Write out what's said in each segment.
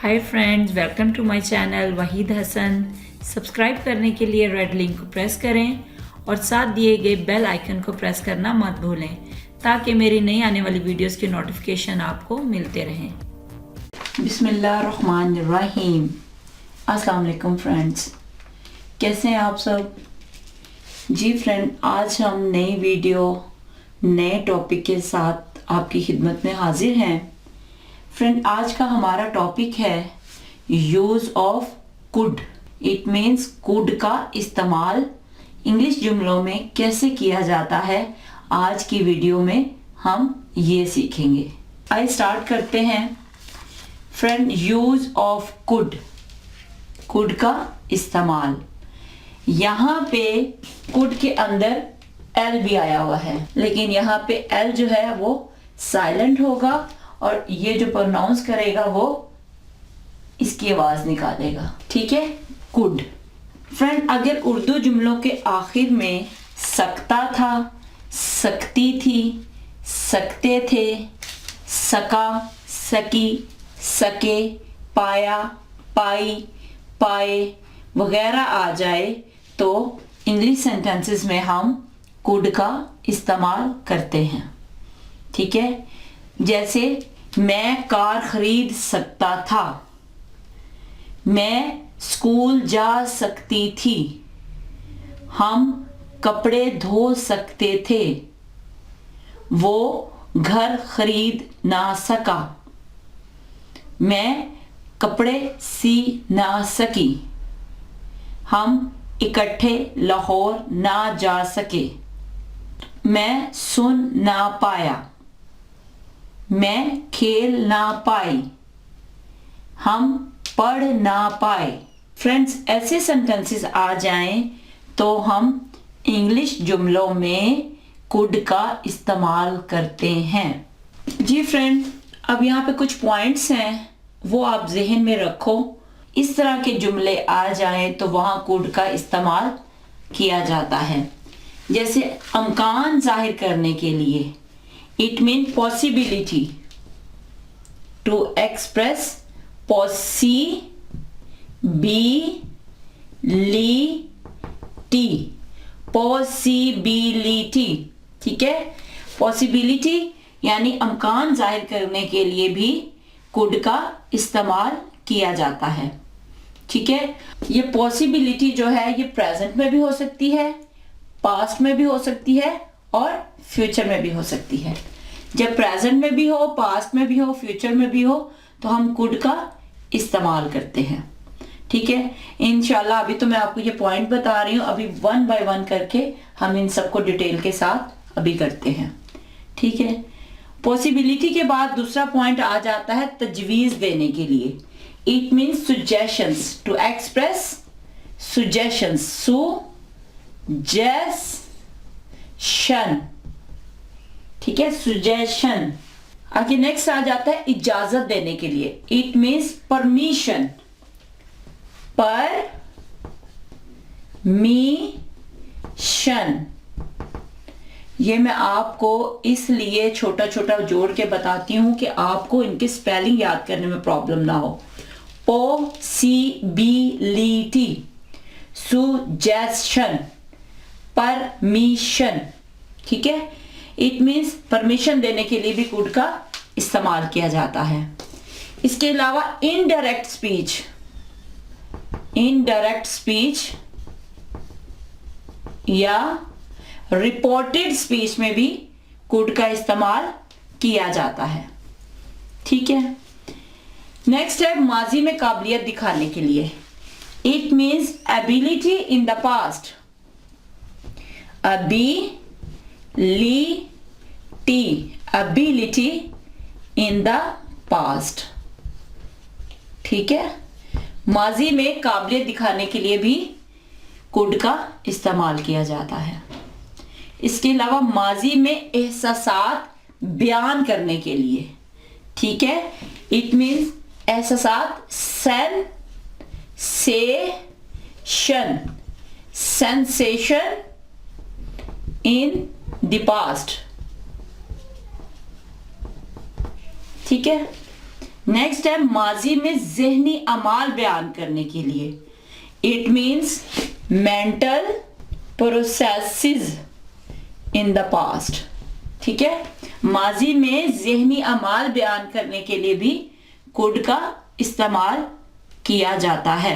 Hi friends, welcome to my channel Waheed Hasan. Subscribe करने के लिए रेड लिंक को प्रेस करें और साथ दिए गए बेल आइकन को प्रेस करना मत भूलें ताकि मेरी नई आने वाली वीडियोस की नोटिफिकेशन आपको मिलते रहें। बिस्मिल्लाहिर्रहमानिर्रहीम। अस्सलाम वालेकुम फ्रेंड्स, कैसे हैं आप सब? जी फ्रेंड, आज हम नई वीडियो नए टॉपिक के साथ आपकी खिदमत में हाजिर हैं। फ्रेंड, आज का हमारा टॉपिक है use of could. It means could का इस्तेमाल इंग्लिश जुमलों में कैसे किया जाता है। आज की वीडियो में हम ये सीखेंगे। आइए स्टार्ट करते हैं। Friend, use of could, could का इस्तेमाल। यहाँ पे कुड के अंदर एल भी आया हुआ है, लेकिन यहाँ पे एल जो है वो साइलेंट होगा और ये जो प्रोनाउंस करेगा वो इसकी आवाज निकालेगा। ठीक है, कुड। फ्रेंड, अगर उर्दू जुमलों के आखिर में सकता था, सकती थी, सकते थे, सका, सकी, सके, पाया, पाई, पाए वगैरह आ जाए तो इंग्लिश सेंटेंसेस में हम कुड का इस्तेमाल करते हैं। ठीक है, जैसे मैं कार खरीद सकता था, मैं स्कूल जा सकती थी, हम कपड़े धो सकते थे, वो घर खरीद ना सका, मैं कपड़े सी ना सकी, हम इकट्ठे लाहौर ना जा सके, मैं सुन ना पाया, मैं खेल ना पाई, हम पढ़ ना पाए। फ्रेंड्स, ऐसे सेंटेंसेस आ जाएं तो हम इंग्लिश जुमलों में कुड का इस्तेमाल करते हैं। जी फ्रेंड, अब यहाँ पे कुछ पॉइंट्स हैं, वो आप जहन में रखो। इस तरह के जुमले आ जाएं तो वहां कुड का इस्तेमाल किया जाता है। जैसे अमकान जाहिर करने के लिए, it means possibility, to express possibility, possibility। ठीक है, possibility यानी अमकान जाहिर करने के लिए भी कुड का इस्तेमाल किया जाता है। ठीक है, ये पॉसिबिलिटी जो है ये प्रेजेंट में भी हो सकती है, पास्ट में भी हो सकती है और फ्यूचर में भी हो सकती है। जब प्रेजेंट में भी हो, पास्ट में भी हो, फ्यूचर में भी हो तो हम कुड का इस्तेमाल करते हैं। ठीक है, इंशाल्लाह अभी तो मैं आपको ये पॉइंट बता रही हूँ, अभी वन बाय वन करके हम इन सबको डिटेल के साथ अभी करते हैं। ठीक है, पॉसिबिलिटी के बाद दूसरा पॉइंट आ जाता है तजवीज देने के लिए। It means suggestions, to express suggestions, suggestion. ठीक है, सुजेशन। आगे नेक्स्ट आ जाता है इजाजत देने के लिए। It means permission, permission. ये मैं आपको इसलिए छोटा छोटा जोड़ के बताती हूं कि आपको इनकी स्पेलिंग याद करने में प्रॉब्लम ना हो। Possibility, suggestion, permission. ठीक है, इट मीन्स परमिशन देने के लिए भी कुड का इस्तेमाल किया जाता है। इसके अलावा इनडायरेक्ट स्पीच, इनडायरेक्ट स्पीच या रिपोर्टेड स्पीच में भी कुड का इस्तेमाल किया जाता है। ठीक है, नेक्स्ट है माजी में काबिलियत दिखाने के लिए। It means ability in the past, ability in the past। ठीक है, माजी में काबिलियत दिखाने के लिए भी कुड का इस्तेमाल किया जाता है। इसके अलावा माजी में एहसासात बयान करने के लिए। ठीक है, इट मीन्स एहसासात, सेंसेशन इन द पास्ट। ठीक है, नेक्स्ट है माजी में ज़हनी अमाल बयान करने के लिए, it means mental processes in the past. ठीक है, माजी में ज़हनी अमाल बयान करने के लिए भी कुड का इस्तेमाल किया जाता है।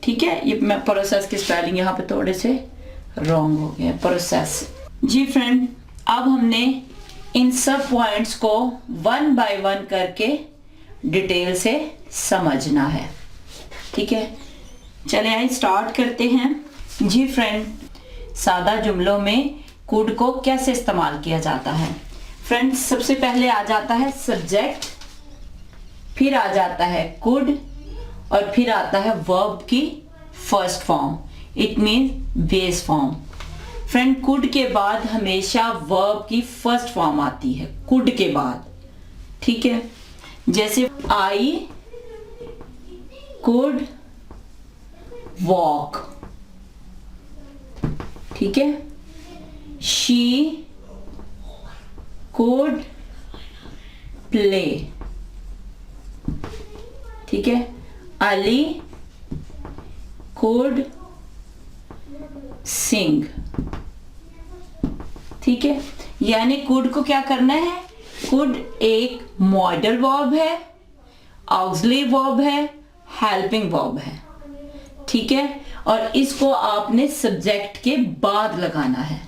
ठीक है, ये मैं प्रोसेस की स्पेलिंग यहाँ पे थोड़े से रॉन्ग हो गया, प्रोसेस। जी फ्रेंड, अब हमने इन सब पॉइंट्स को वन बाय वन करके डिटेल से समझना है। ठीक है, चले आइए स्टार्ट करते हैं। जी फ्रेंड, सादा जुमलों में कुड को कैसे इस्तेमाल किया जाता है। फ्रेंड, सबसे पहले आ जाता है सब्जेक्ट, फिर आ जाता है कुड, और फिर आता है वर्ब की first form, it means base form. Friend, could के बाद हमेशा वर्ब की फर्स्ट फॉर्म आती है कुड के बाद। ठीक है, जैसे आई कुड वॉक, ठीक है, शी कुड प्ले, ठीक है, अली कुड सिंग। ठीक है, यानी कुड को क्या करना है, कुड एक मॉडल वर्ब है, ऑक्सिलरी वर्ब है, हेल्पिंग वर्ब है। ठीक है, और इसको आपने सब्जेक्ट के बाद लगाना है।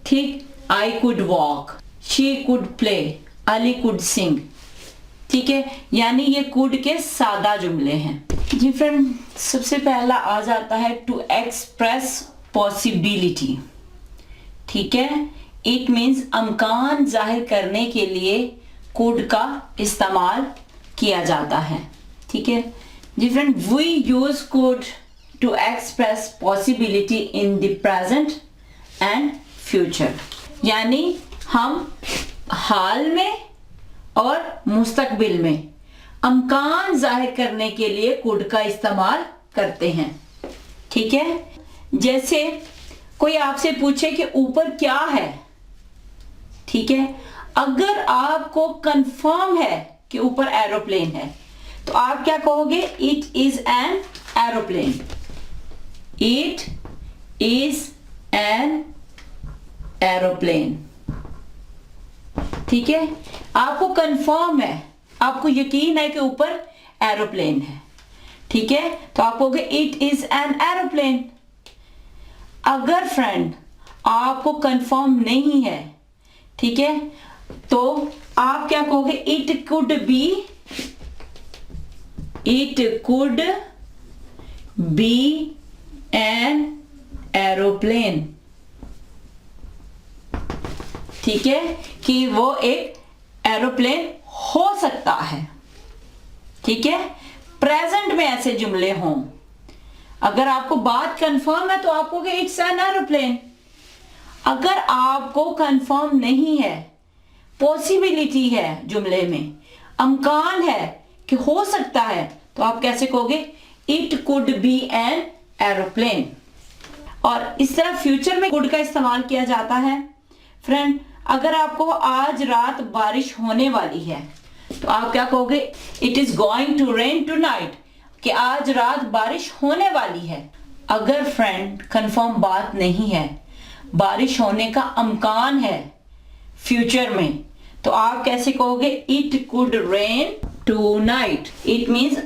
ठीक, I could walk, she could play, Ali could sing. ठीक है, यानी ये कुड के सादा जुमले हैं। जी फ्रेंड, सबसे पहला आ जाता है टू एक्सप्रेस पॉसिबिलिटी। ठीक है, इट मीन्स अमकान जाहिर करने के लिए कुड का इस्तेमाल किया जाता है। ठीक है जी friend, we use could to express possibility in the present and future, यानी हम हाल में और मुस्तकबिल में अमकान जाहिर करने के लिए कुड का इस्तेमाल करते हैं। ठीक है, जैसे कोई आपसे पूछे कि ऊपर क्या है, ठीक है, अगर आपको कंफर्म है कि ऊपर एरोप्लेन है तो आप क्या कहोगे, it is an aeroplane, it is an aeroplane. ठीक है, आपको कंफर्म है, आपको यकीन है कि ऊपर एरोप्लेन है। ठीक है, तो आप कहोगे इट इज एन एरोप्लेन। अगर फ्रेंड आपको कंफर्म नहीं है, ठीक है, तो आप क्या कहोगे, it could be an aeroplane. ठीक है, कि वो एक एरोप्लेन हो सकता है। ठीक है, प्रेजेंट में ऐसे जुमले हों, अगर आपको बात कंफर्म है तो आप कहोगे इट्स एन एरोप्लेन। अगर आपको कंफर्म नहीं है, पॉसिबिलिटी है जुमले में, अमकान है कि हो सकता है, तो आप कैसे कहोगे, it could be an aeroplane. और इस तरह फ्यूचर में कुड का इस्तेमाल किया जाता है। फ्रेंड, अगर आपको आज रात बारिश होने वाली है तो आप क्या कहोगे, it is going to rain tonight, कि आज रात बारिश होने वाली है। अगर फ्रेंड कंफर्म बात नहीं है, बारिश होने का अमकान है फ्यूचर में, तो आप कैसे कहोगे, it could rain tonight. It means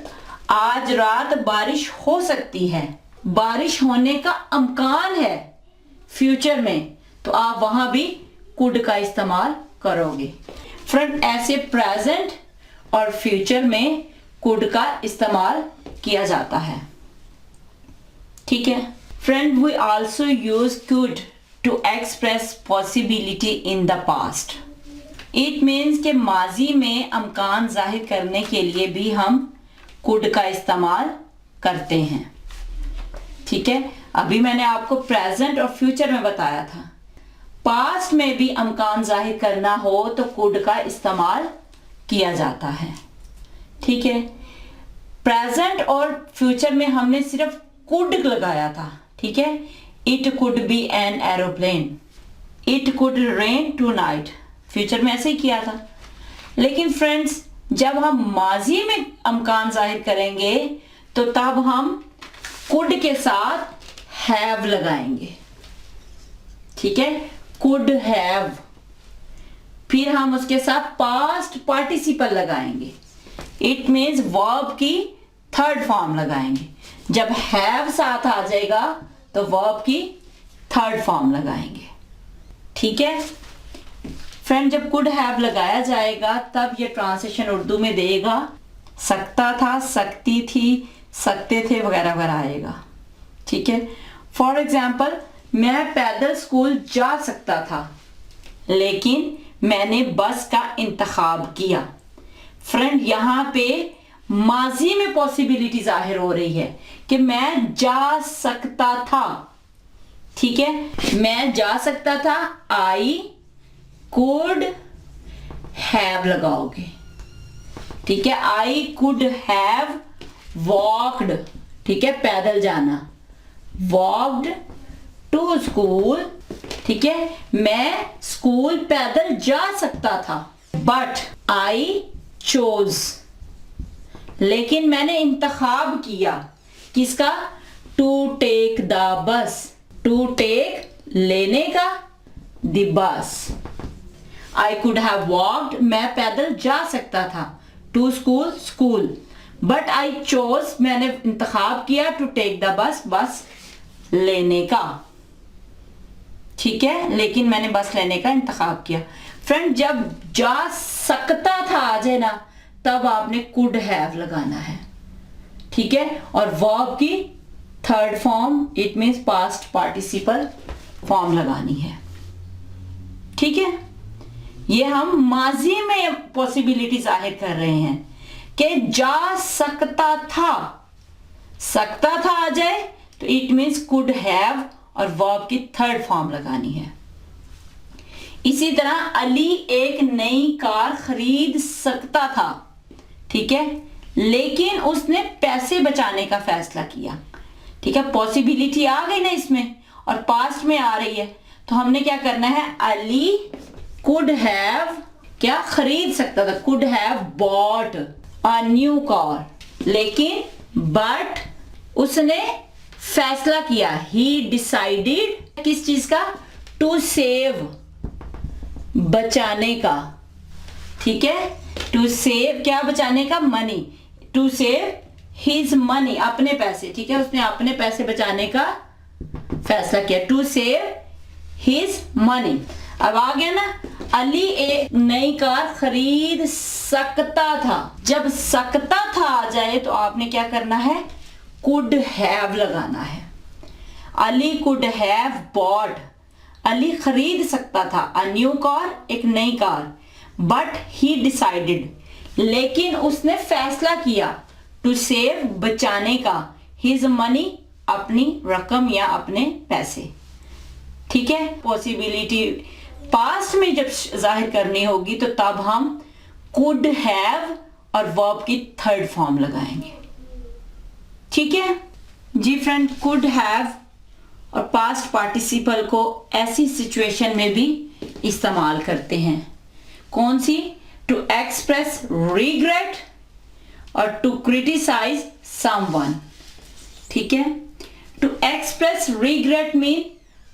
आज रात बारिश हो सकती है, बारिश होने का अमकान है फ्यूचर में, तो आप वहां भी कुड का इस्तेमाल करोगे। फ्रेंड, ऐसे प्रेजेंट और फ्यूचर में कुड का इस्तेमाल किया जाता है। ठीक है friend, we also use could to express possibility in the past. It means के माजी में अमकान जाहिर करने के लिए भी हम कुड का इस्तेमाल करते हैं। ठीक है, अभी मैंने आपको प्रेजेंट और फ्यूचर में बताया था। पास्ट में भी अमकान जाहिर करना हो तो कुड का इस्तेमाल किया जाता है। ठीक है, प्रेजेंट और फ्यूचर में हमने सिर्फ कुड लगाया था। ठीक है, it could be an aeroplane, it could rain tonight, future में ऐसे ही किया था। लेकिन फ्रेंड्स, जब हम माजी में अमकान जाहिर करेंगे तो तब हम कुड के साथ हैव लगाएंगे, ठीक है, कुड हैव। फिर हम उसके साथ पास्ट पार्टिसिपल लगाएंगे, इट मीन्स वर्ब की थर्ड फॉर्म लगाएंगे। जब हैव साथ आ जाएगा तो वर्ब की थर्ड फॉर्म लगाएंगे, ठीक है फ्रेंड। जब कुड हैव लगाया जाएगा तब ये ट्रांसलेशन उर्दू में देगा सकता था, सकती थी, सकते थे वगैरह वगैरह आएगा, ठीक है। फॉर एग्जाम्पल, मैं पैदल स्कूल जा सकता था लेकिन मैंने बस का इंतखाब किया। फ्रेंड, यहां पे माजी में पॉसिबिलिटी जाहिर हो रही है कि मैं जा सकता था, ठीक है, मैं जा सकता था, आई कुड हैव लगाओगे, ठीक है। आई कुड हैव वॉक्ड, ठीक है, पैदल जाना, वॉक्ड टू स्कूल, ठीक है, मैं स्कूल पैदल जा सकता था। बट आई चोज, लेकिन मैंने इंतखाब किया किसका, to take the bus, to take लेने का, the bus. I could have walked, मैं पैदल जा सकता था, to school school, but I chose, मैंने इंतखाब किया, टू टेक द बस, बस लेने का, ठीक है, लेकिन मैंने बस लेने का इंतखाब किया। फ्रेंड, जब जा सकता था आ जाए ना तब आपने कुड हैव लगाना है, ठीक है, और वर्ब की third form, it means past participle form लगानी है, ठीक है। ये हम माजी में पॉसिबिलिटी जाहिर कर रहे हैं कि जा सकता था, सकता था आ जाए तो इट मीन्स कुड हैव और वर्ब की थर्ड फॉर्म लगानी है। इसी तरह अली एक नई कार खरीद सकता था, ठीक है, लेकिन उसने पैसे बचाने का फैसला किया, ठीक है, पॉसिबिलिटी आ गई ना इसमें और पास्ट में आ रही है, तो हमने क्या करना है, अली कुड हैव क्या खरीद सकता था, could have bought a new car, लेकिन बट उसने फैसला किया, ही डिसाइडेड किस चीज का, टू सेव, बचाने का, ठीक है, टू सेव क्या बचाने का, money, to save his money, अपने पैसे, ठीक है, उसने अपने पैसे बचाने का फैसला किया, टू सेव हिज मनी। अब आ गया ना, अली एक नई कार खरीद सकता था। जब सकता था आ जाए तो आपने क्या करना है, कुड हैव लगाना है। Ali could have bought, Ali खरीद सकता था, अ न्यू कार, एक नई कार, बट ही डिसाइडेड, लेकिन उसने फैसला किया, टू सेव बचाने का, हिज मनी, अपनी रकम या अपने पैसे, ठीक है। पॉसिबिलिटी पास्ट में जब जाहिर करनी होगी तो तब हम कुड हैव और वर्ब की थर्ड फॉर्म लगाएंगे, ठीक है जी फ्रेंड। कुड हैव और पास्ट पार्टिसिपल को ऐसी सिचुएशन में भी इस्तेमाल करते हैं, कौन सी, टू एक्सप्रेस रिग्रेट और टू क्रिटिसाइज समवन, ठीक है। टू एक्सप्रेस रिग्रेट मीन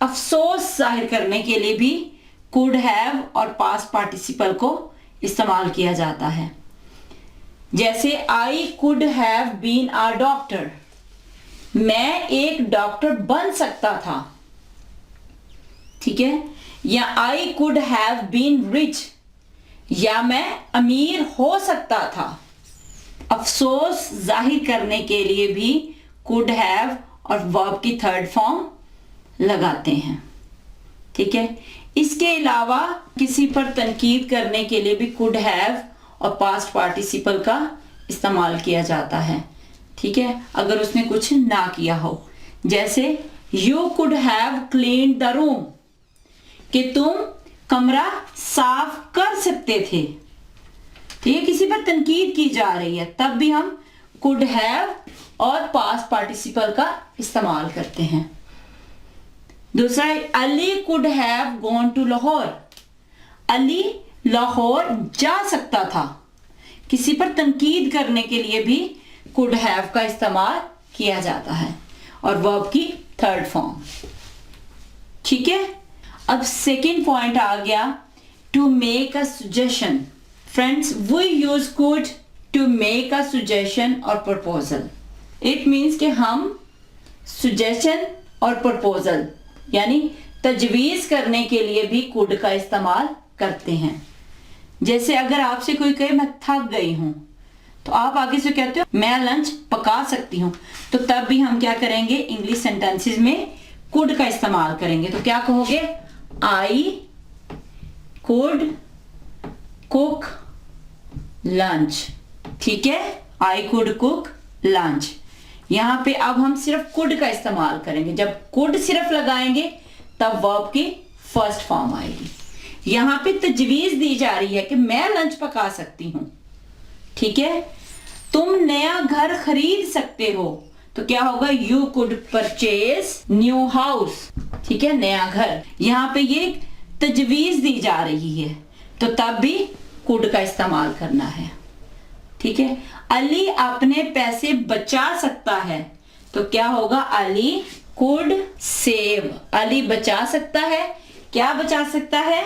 अफसोस जाहिर करने के लिए भी कुड हैव और पास्ट पार्टिसिपल को इस्तेमाल किया जाता है। जैसे I could have been a doctor, मैं एक डॉक्टर बन सकता था, ठीक है, या I could have been rich, या मैं अमीर हो सकता था। अफसोस जाहिर करने के लिए भी कुड हैव और वर्ब की थर्ड फॉर्म लगाते हैं, ठीक है। इसके अलावा किसी पर तनकीद करने के लिए भी कुड हैव और पास्ट पार्टिसिपल का इस्तेमाल किया जाता है, ठीक है, अगर उसने कुछ ना किया हो। जैसे you could have clean the room, कि तुम कमरा साफ कर सकते थे, ठीक है, किसी पर तनकीद की जा रही है तब भी हम कुड हैव और पास्ट पार्टिसिपल का इस्तेमाल करते हैं। दूसरा है Ali could have gone to Lahore, Ali Lahore जा सकता था, किसी पर तनकीद करने के लिए भी कुड हैव का इस्तेमाल किया जाता है, और वर्ब की थर्ड फॉर्म। ठीक है, अब सेकेंड पॉइंट आ गया, to make a suggestion. Friends, we use could to make a suggestion और प्रपोजल। इट मीन्स कि हम सजेशन और प्रपोजल यानी तजवीज करने के लिए भी कुड का इस्तेमाल करते हैं। जैसे अगर आपसे कोई कहे मैं थक गई हूं, तो आप आगे से कहते हो मैं लंच पका सकती हूँ, तो तब भी हम क्या करेंगे, इंग्लिश सेंटेंसेस में कुड का इस्तेमाल करेंगे। तो क्या कहोगे, आई कुड कुक लंच। ठीक है, आई कुड कुक लंच। यहां पे अब हम सिर्फ कुड का इस्तेमाल करेंगे। जब कुड सिर्फ लगाएंगे तब वर्ब की फर्स्ट फॉर्म आएगी। यहां पे तजवीज दी जा रही है कि मैं लंच पका सकती हूं। ठीक है, तुम नया घर खरीद सकते हो, तो क्या होगा, you could purchase new house. ठीक है, नया घर। यहां पे ये तजवीज दी जा रही है, तो तब भी कुड का इस्तेमाल करना है। ठीक है, अली अपने पैसे बचा सकता है, तो क्या होगा, अली कुड सेव। अली बचा सकता है, क्या बचा सकता है,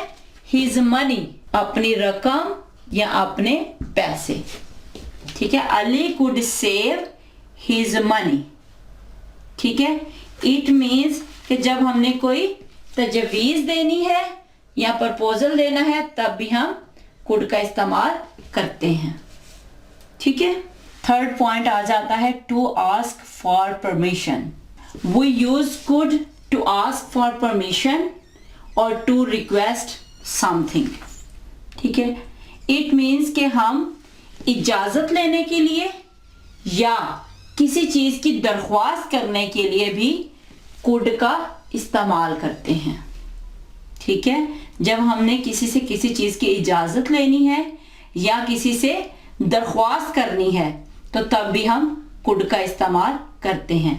हिज मनी, अपनी रकम या अपने पैसे। ठीक है, Ali could save his money. ठीक है, इट मीन्स कि जब हमने कोई तजवीज देनी है या प्रपोजल देना है तब भी हम कुड का इस्तेमाल करते हैं। ठीक है, थर्ड पॉइंट आ जाता है, to ask for permission. We use could to ask for permission और टू रिक्वेस्ट समथिंग। ठीक है, इट मीन्स कि हम इजाजत लेने के लिए या किसी चीज की दरख्वास्त करने के लिए भी कुड का इस्तेमाल करते हैं। ठीक है, जब हमने किसी से किसी चीज की इजाजत लेनी है या किसी से दरख्वास्त करनी है तो तब भी हम कुड का इस्तेमाल करते हैं।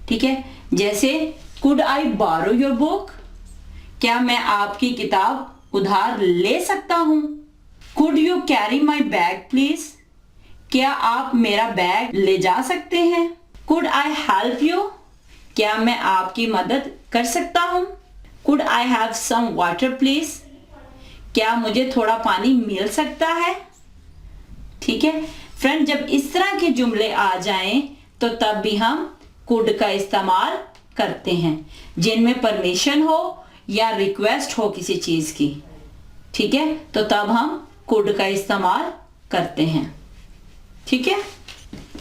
ठीक है, जैसे कुड आई बारो योर बुक, क्या मैं आपकी किताब उधार ले सकता हूं। Could you carry my bag please, क्या आप मेरा बैग ले जा सकते हैं। कुड आई हेल्प यू, क्या मैं आपकी मदद कर सकता हूं। Could I have some water please, क्या मुझे थोड़ा पानी मिल सकता है। ठीक है फ्रेंड, जब इस तरह के जुमले आ जाएं तो तब भी हम कुड का इस्तेमाल करते हैं, जिनमें परमिशन हो या रिक्वेस्ट हो किसी चीज की। ठीक है, तो तब हम कुड का इस्तेमाल करते हैं। ठीक है,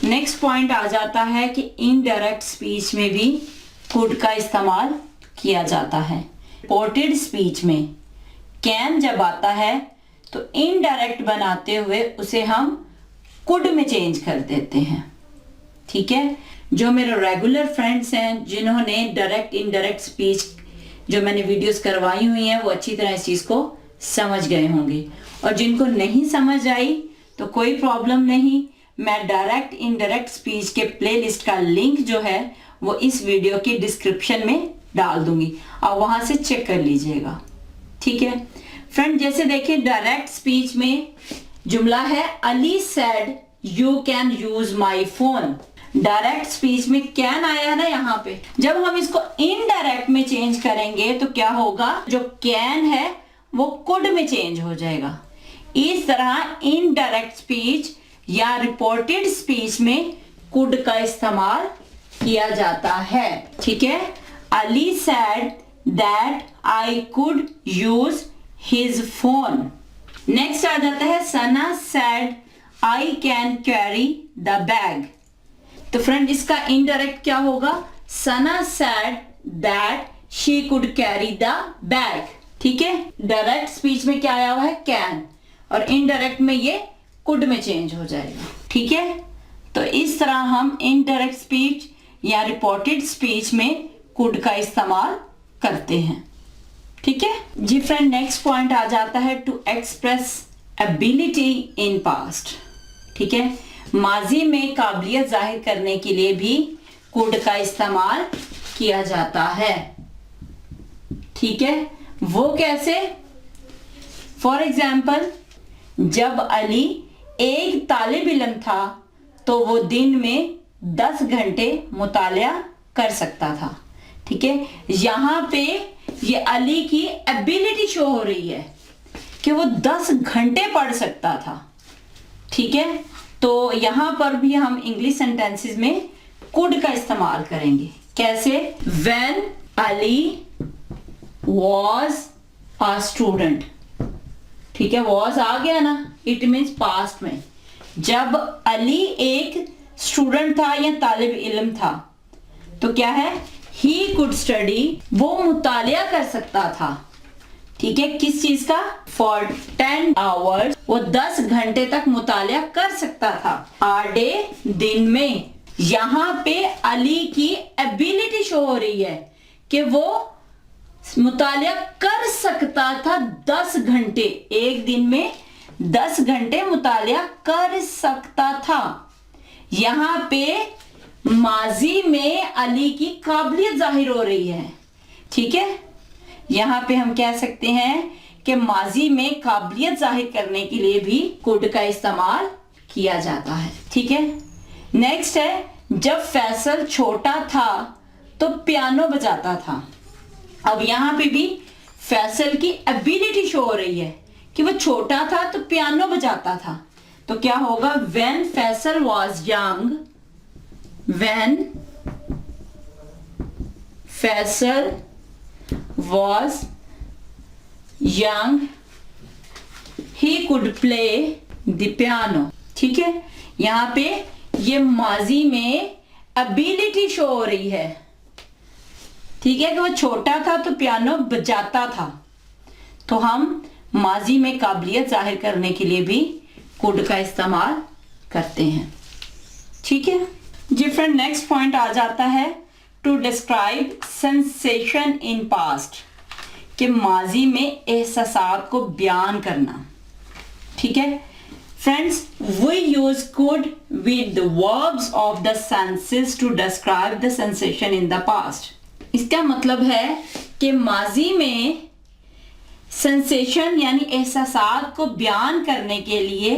नेक्स्ट पॉइंट आ जाता है कि इनडायरेक्ट स्पीच में भी कुड का इस्तेमाल किया जाता है। रिपोर्टेड स्पीच में कैन जब आता है तो इनडायरेक्ट बनाते हुए उसे हम कुड में चेंज कर देते हैं। ठीक है, जो मेरे रेगुलर फ्रेंड्स हैं जिन्होंने डायरेक्ट इनडायरेक्ट स्पीच जो मैंने वीडियोस करवाई हुई हैं वो अच्छी तरह इस चीज को समझ गए होंगे, और जिनको नहीं समझ आई तो कोई प्रॉब्लम नहीं, मैं डायरेक्ट इनडायरेक्ट स्पीच के प्लेलिस्ट का लिंक जो है वो इस वीडियो की डिस्क्रिप्शन में डाल दूंगी, आप वहां से चेक कर लीजिएगा। ठीक है फ्रेंड, जैसे देखिए डायरेक्ट स्पीच में जुमला है Ali said you can use my phone. Direct speech में कैन आया है ना यहाँ पे, जब हम इसको इनडायरेक्ट में चेंज करेंगे तो क्या होगा, जो कैन है वो कुड में चेंज हो जाएगा। इस तरह इनडायरेक्ट स्पीच या रिपोर्टेड स्पीच में कुड का इस्तेमाल किया जाता है। ठीक है, Ali said that I could use his phone. Next आ जाता है Sana said I can carry the bag. तो फ्रेंड इसका इनडायरेक्ट क्या होगा, Sana said that she could carry the bag. ठीक है, डायरेक्ट स्पीच में क्या आया हुआ है, कैन, और इनडायरेक्ट में ये कुड में चेंज हो जाएगा। ठीक है, तो इस तरह हम इनडायरेक्ट स्पीच या रिपोर्टेड स्पीच में कुड का इस्तेमाल करते हैं। ठीक है जी फ्रेंड, नेक्स्ट पॉइंट आ जाता है to express ability in past. ठीक है, माजी में काबिलियत जाहिर करने के लिए भी कुड का इस्तेमाल किया जाता है। ठीक है, वो कैसे, फॉर एग्जाम्पल जब अली एक तालिब इल्म था तो वो दिन में 10 घंटे मुतालिया कर सकता था। ठीक है, यहाँ पे ये अली की एबिलिटी शो हो रही है कि वो 10 घंटे पढ़ सकता था। ठीक है, तो यहाँ पर भी हम इंग्लिश सेंटेंसेस में कुड का इस्तेमाल करेंगे। कैसे? When Ali was a student। ठीक है, was आ गया ना, इट मीन्स पास्ट में। जब अली एक स्टूडेंट था या तालिब इल्म था तो क्या है? ही कुड स्टडी, वो मुतालिया कर सकता था। ठीक है, किस चीज का? फॉर 10 आवर्स, वो 10 घंटे तक मुतालिया कर सकता था। आ डे, दिन में। यहाँ पे अली की एबिलिटी शो हो रही है कि वो मुतालिया कर सकता था 10 घंटे, एक दिन में 10 घंटे मुतालिया कर सकता था। यहाँ पे माजी में अली की काबिलियत जाहिर हो रही है। ठीक है, यहाँ पे हम कह सकते हैं कि माजी में काबिलियत जाहिर करने के लिए भी कुड का इस्तेमाल किया जाता है। ठीक है, नेक्स्ट है, जब फैसल छोटा था तो पियानो बजाता था। अब यहाँ पे भी फैसल की एबिलिटी शो हो रही है कि वो छोटा था तो पियानो बजाता था। तो क्या होगा? When Faisal was young, when Faisal was young, he could play the piano। ठीक है, यहाँ पे ये माजी में एबिलिटी शो हो रही है। ठीक है, कि वो छोटा था तो पियानो बजाता था। तो हम माजी में काबिलियत जाहिर करने के लिए भी कुड का इस्तेमाल करते हैं। ठीक है जी फ्रेंड, नेक्स्ट पॉइंट आ जाता है to describe sensation in past, कि माजी में एहसासात को बयान करना। ठीक है friends, we use could with the verbs of the senses to describe the sensation in the past. इसका मतलब है कि माजी में सेंसेशन यानी एहसासात को बयान करने के लिए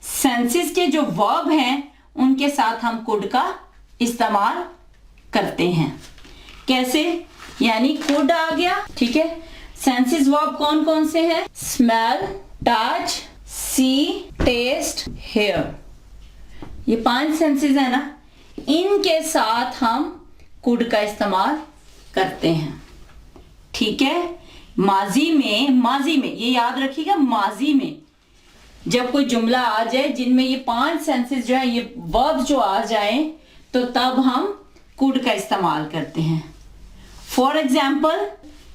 सेंसेस के जो वर्ब हैं उनके साथ हम कुड का इस्तेमाल करते हैं। कैसे? यानी कुड आ गया। ठीक है, सेंसेस वर्ब कौन कौन से हैं? स्मेल, टच, सी, टेस्ट, हेयर। ये 5 सेंसेस है ना, इनके साथ हम कुड का इस्तेमाल करते हैं। ठीक है, माजी में ये याद रखिएगा, माजी में जब कोई जुमला आ जाए जिनमें ये 5 सेंसेस जो है, ये वर्ब जो आ जाए, तो तब हम कुड का इस्तेमाल करते हैं। फॉर एग्जाम्पल,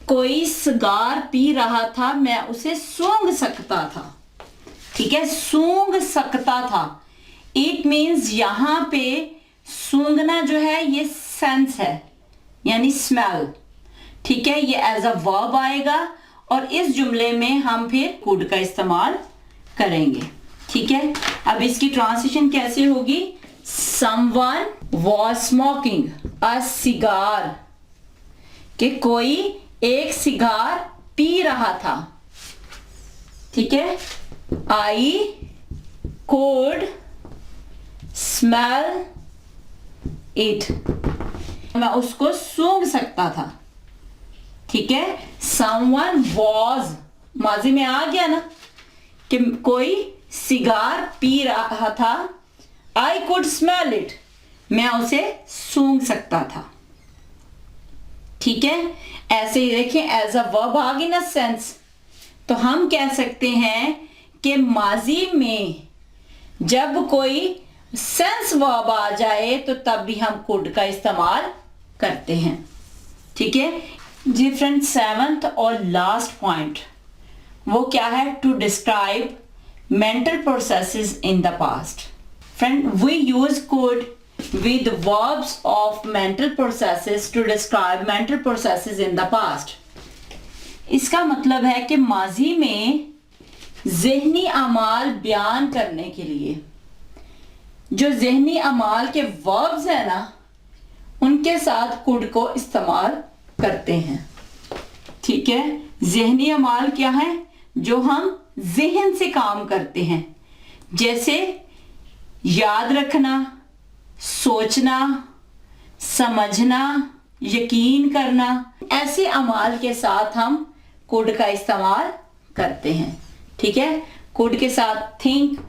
कोई सिगार पी रहा था, मैं उसे सूंघ सकता था। ठीक है, सूंघ सकता था, इट मीन्स यहां पे सूंघना जो है ये सेंस है यानी स्मेल। ठीक है, ये एज अ वर्ब आएगा और इस जुमले में हम फिर कुड का इस्तेमाल करेंगे। ठीक है, अब इसकी ट्रांसलेशन कैसे होगी? Someone was smoking a cigar, कि कोई एक सिगार पी रहा था। ठीक है, आई कुड स्मेल इट, मैं उसको सूंघ सकता था। ठीक है, समवन वॉज माजी में आ गया ना, कि कोई सिगार पी रहा था, आई कुड स्मेल इट, मैं उसे सूंघ सकता था। ठीक है, ऐसे ही देखें, एज अ वर्ब आ गई ना सेंस, तो हम कह सकते हैं कि माजी में जब कोई सेंस वर्ब आ जाए तो तब भी हम कुड का इस्तेमाल करते हैं। ठीक है जी फ्रेंड, 7th और लास्ट पॉइंट वो क्या है? To describe mental processes in the past. Friend, we use could with verbs of mental processes to describe mental processes in the past। इसका मतलब है कि माजी में ज़हनी अमाल बयान करने के लिए जो ज़हनी अमाल के verbs है ना, उनके साथ कुड को इस्तेमाल करते हैं। ठीक है, ज़हनी अमाल क्या है? जो हम ज़हन से काम करते हैं, जैसे याद रखना, सोचना, समझना, यकीन करना, ऐसे अमाल के साथ हम कुड का इस्तेमाल करते हैं। ठीक है, कुड के साथ थिंक,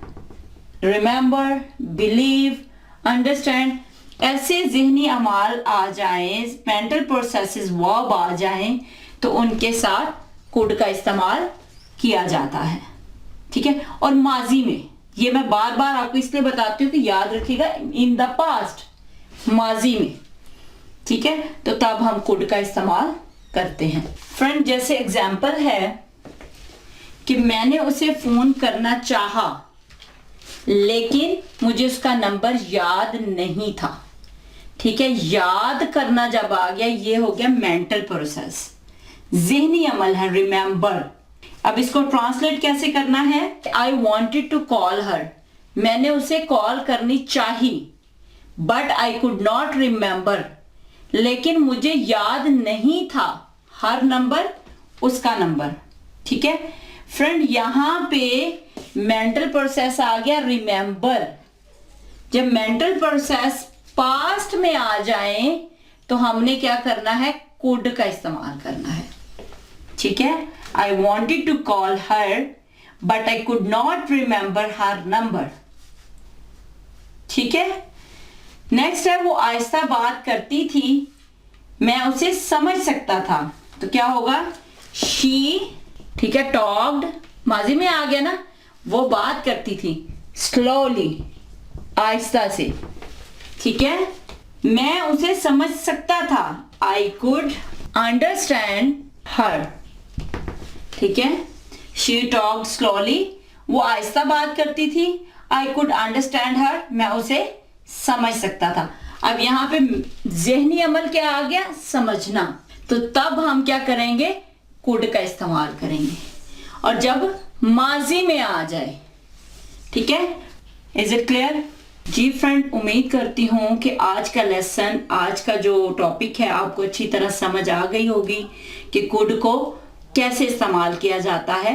रिमेंबर, बिलीव, अंडरस्टैंड, ऐसे ज़हनी अमाल आ जाएं, मेंटल प्रोसेसेस वर्ब आ जाएं, तो उनके साथ कुड का इस्तेमाल किया जाता है। ठीक है, और माजी में, ये मैं बार बार आपको इसलिए बताती हूँ कि याद रखिएगा, इन द पास्ट, माजी में। ठीक है, तो तब हम कुड का इस्तेमाल करते हैं। फ्रेंड, जैसे एग्जाम्पल है कि मैंने उसे फोन करना चाहा लेकिन मुझे उसका नंबर याद नहीं था। ठीक है, याद करना जब आ गया, ये हो गया मेंटल प्रोसेस, ज़हनी अमल है, रिमेंबर। अब इसको ट्रांसलेट कैसे करना है? I wanted to call her, मैंने उसे कॉल करनी चाही, but I could not remember, लेकिन मुझे याद नहीं था हर नंबर, उसका नंबर। ठीक है फ्रेंड, यहां पे मेंटल प्रोसेस आ गया रिमेंबर। जब मेंटल प्रोसेस पास्ट में आ जाए तो हमने क्या करना है? कुड का इस्तेमाल करना है। ठीक है, I wanted to call her but I could not remember her number. ठीक है, नेक्स्ट है, वो आहिस्ता बात करती थी, मैं उसे समझ सकता था, तो क्या होगा? शी, ठीक है, टॉक्ड, माजी में आ गया ना, वो बात करती थी, स्लोली, आहिस्ता से। ठीक है, मैं उसे समझ सकता था, आई कुड अंडरस्टैंड हर। ठीक है, शी टॉक्ड स्लोली, वो आहिस्ता बात करती थी, आई कुड अंडरस्टैंड हर, मैं उसे समझ सकता था। अब यहां पे ज़हनी अमल क्या आ गया? समझना। तो तब हम क्या करेंगे? कुड का इस्तेमाल करेंगे, और जब माजी में आ जाए। ठीक है, इज इट क्लियर? जी फ्रेंड, उम्मीद करती हूँ कि आज का लेसन, आज का जो टॉपिक है, आपको अच्छी तरह समझ आ गई होगी कि कुड को कैसे इस्तेमाल किया जाता है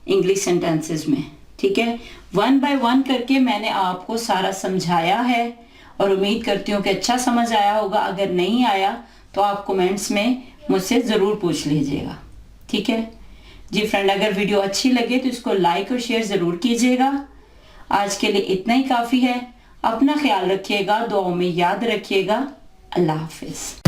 इंग्लिश सेंटेंसेस में। ठीक है, 1 बाय 1 करके मैंने आपको सारा समझाया है, और उम्मीद करती हूँ कि अच्छा समझ आया होगा। अगर नहीं आया तो आप कमेंट्स में मुझसे ज़रूर पूछ लीजिएगा। ठीक है जी फ्रेंड, अगर वीडियो अच्छी लगे तो इसको लाइक और शेयर ज़रूर कीजिएगा। आज के लिए इतना ही काफ़ी है। अपना ख्याल रखिएगा, दुआओं में याद रखिएगा। अल्लाह हाफिज़।